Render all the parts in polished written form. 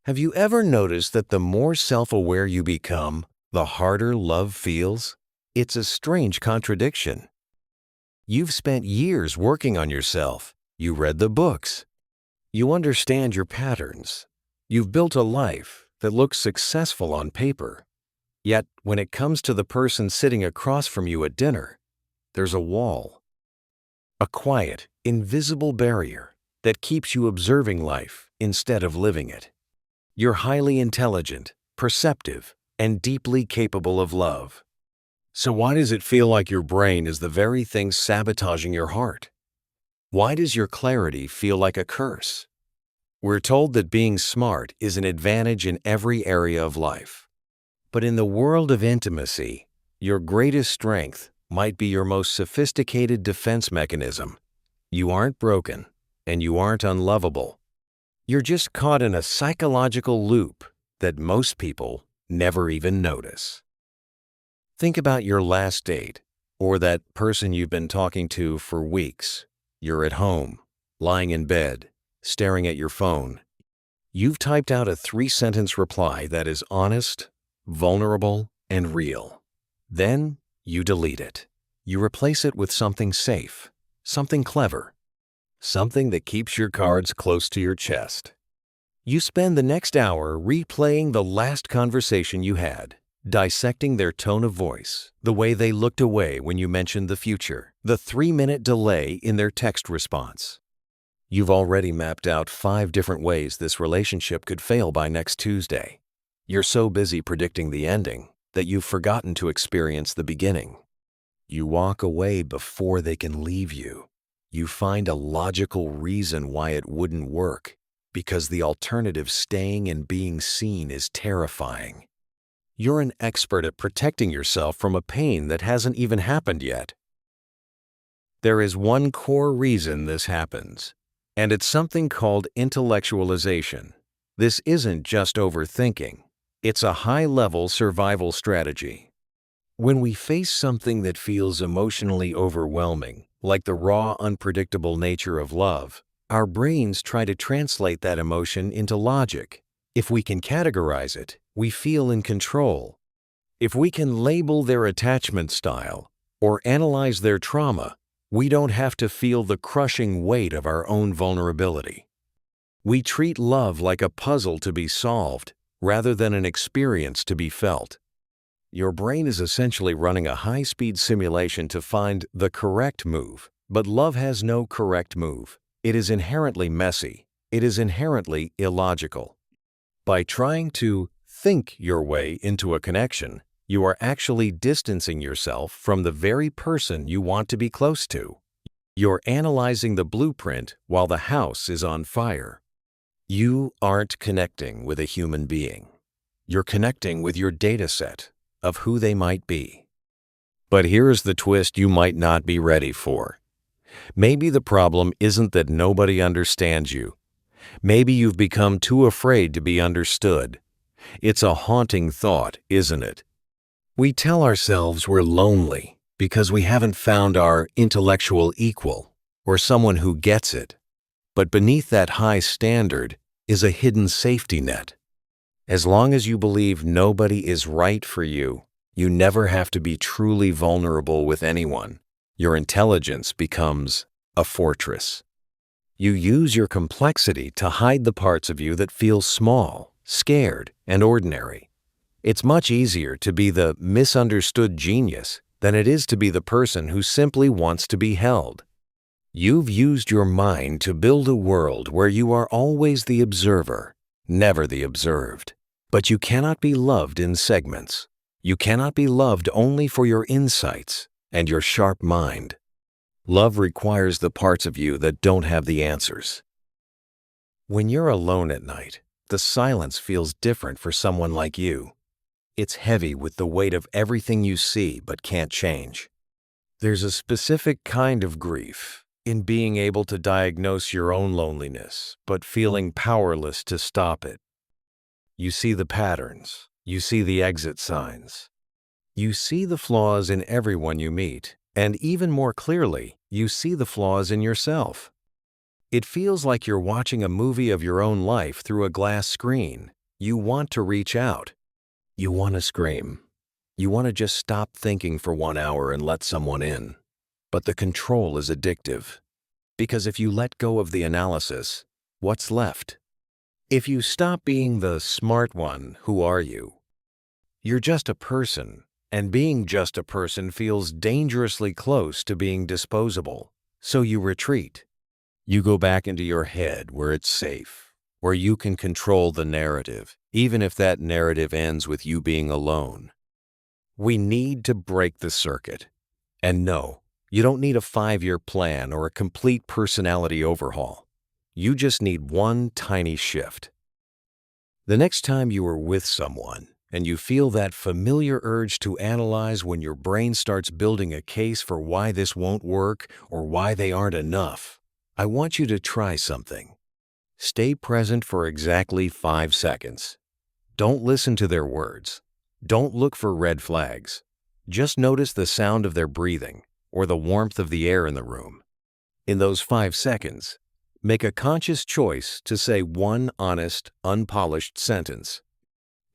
Have you ever noticed that the more self-aware you become, the harder love feels? It's a strange contradiction. You've spent years working on yourself. You read the books. You understand your patterns. You've built a life that looks successful on paper. Yet, when it comes to the person sitting across from you at dinner, there's a wall. A quiet, invisible barrier that keeps you observing life instead of living it. You're highly intelligent, perceptive, and deeply capable of love. So why does it feel like your brain is the very thing sabotaging your heart? Why does your clarity feel like a curse? We're told that being smart is an advantage in every area of life. But in the world of intimacy, your greatest strength might be your most sophisticated defense mechanism. You aren't broken, and you aren't unlovable. You're just caught in a psychological loop that most people never even notice. Think about your last date, or that person you've been talking to for weeks. You're at home, lying in bed, staring at your phone. You've typed out a 3-sentence reply that is honest, vulnerable, and real. Then you delete it. You replace it with something safe, something clever, something that keeps your cards close to your chest. You spend the next hour replaying the last conversation you had, dissecting their tone of voice, the way they looked away when you mentioned the future, the 3-minute delay in their text response. You've already mapped out 5 different ways this relationship could fail by next Tuesday. You're so busy predicting the ending that you've forgotten to experience the beginning. You walk away before they can leave you. You find a logical reason why it wouldn't work, because the alternative staying and being seen is terrifying. You're an expert at protecting yourself from a pain that hasn't even happened yet. There is one core reason this happens, and it's something called intellectualization. This isn't just overthinking. It's a high-level survival strategy. When we face something that feels emotionally overwhelming, like the raw, unpredictable nature of love, our brains try to translate that emotion into logic. If we can categorize it, we feel in control. If we can label their attachment style or analyze their trauma, we don't have to feel the crushing weight of our own vulnerability. We treat love like a puzzle to be solved rather than an experience to be felt. Your brain is essentially running a high-speed simulation to find the correct move, but love has no correct move. It is inherently messy. It is inherently illogical. By trying to think your way into a connection, you are actually distancing yourself from the very person you want to be close to. You're analyzing the blueprint while the house is on fire. You aren't connecting with a human being. You're connecting with your data set of who they might be. But here's the twist you might not be ready for. Maybe the problem isn't that nobody understands you. Maybe you've become too afraid to be understood. It's a haunting thought, isn't it? We tell ourselves we're lonely because we haven't found our intellectual equal or someone who gets it. But beneath that high standard is a hidden safety net. As long as you believe nobody is right for you, you never have to be truly vulnerable with anyone. Your intelligence becomes a fortress. You use your complexity to hide the parts of you that feel small, scared, and ordinary. It's much easier to be the misunderstood genius than it is to be the person who simply wants to be held. You've used your mind to build a world where you are always the observer, never the observed. But you cannot be loved in segments. You cannot be loved only for your insights and your sharp mind. Love requires the parts of you that don't have the answers. When you're alone at night, the silence feels different for someone like you. It's heavy with the weight of everything you see but can't change. There's a specific kind of grief in being able to diagnose your own loneliness, but feeling powerless to stop it. You see the patterns. You see the exit signs. You see the flaws in everyone you meet, and even more clearly, you see the flaws in yourself. It feels like you're watching a movie of your own life through a glass screen, You want to reach out. You want to scream. You want to just stop thinking for 1 hour and let someone in. But the control is addictive. Because if you let go of the analysis, what's left? If you stop being the smart one, who are you? You're just a person, and being just a person feels dangerously close to being disposable. So you retreat. You go back into your head where it's safe, where you can control the narrative, even if that narrative ends with you being alone. We need to break the circuit. And no, you don't need a 5-year plan or a complete personality overhaul. You just need one tiny shift. The next time you are with someone and you feel that familiar urge to analyze when your brain starts building a case for why this won't work or why they aren't enough, I want you to try something. Stay present for exactly 5 seconds. Don't listen to their words. Don't look for red flags. Just notice the sound of their breathing or the warmth of the air in the room. In those 5 seconds, make a conscious choice to say one honest, unpolished sentence.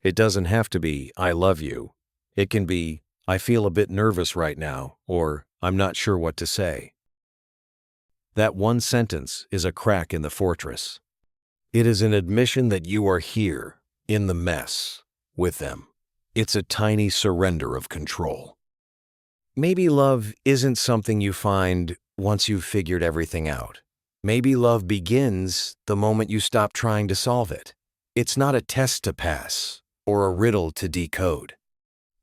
It doesn't have to be, "I love you." It can be, "I feel a bit nervous right now," or "I'm not sure what to say." That one sentence is a crack in the fortress. It is an admission that you are here, in the mess, with them. It's a tiny surrender of control. Maybe love isn't something you find once you've figured everything out. Maybe love begins the moment you stop trying to solve it. It's not a test to pass or a riddle to decode.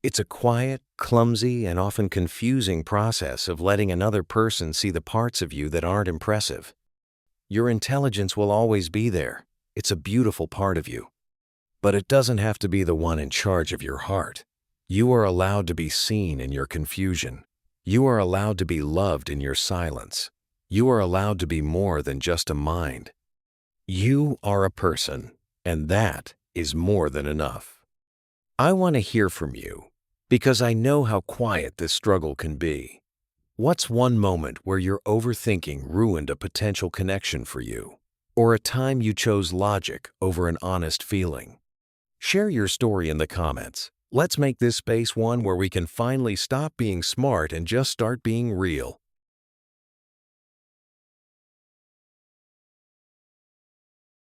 It's a quiet, clumsy, and often confusing process of letting another person see the parts of you that aren't impressive. Your intelligence will always be there. It's a beautiful part of you. But it doesn't have to be the one in charge of your heart. You are allowed to be seen in your confusion. You are allowed to be loved in your silence. You are allowed to be more than just a mind. You are a person, and that is more than enough. I want to hear from you, because I know how quiet this struggle can be. What's one moment where your overthinking ruined a potential connection for you? Or a time you chose logic over an honest feeling? Share your story in the comments. Let's make this space one where we can finally stop being smart and just start being real.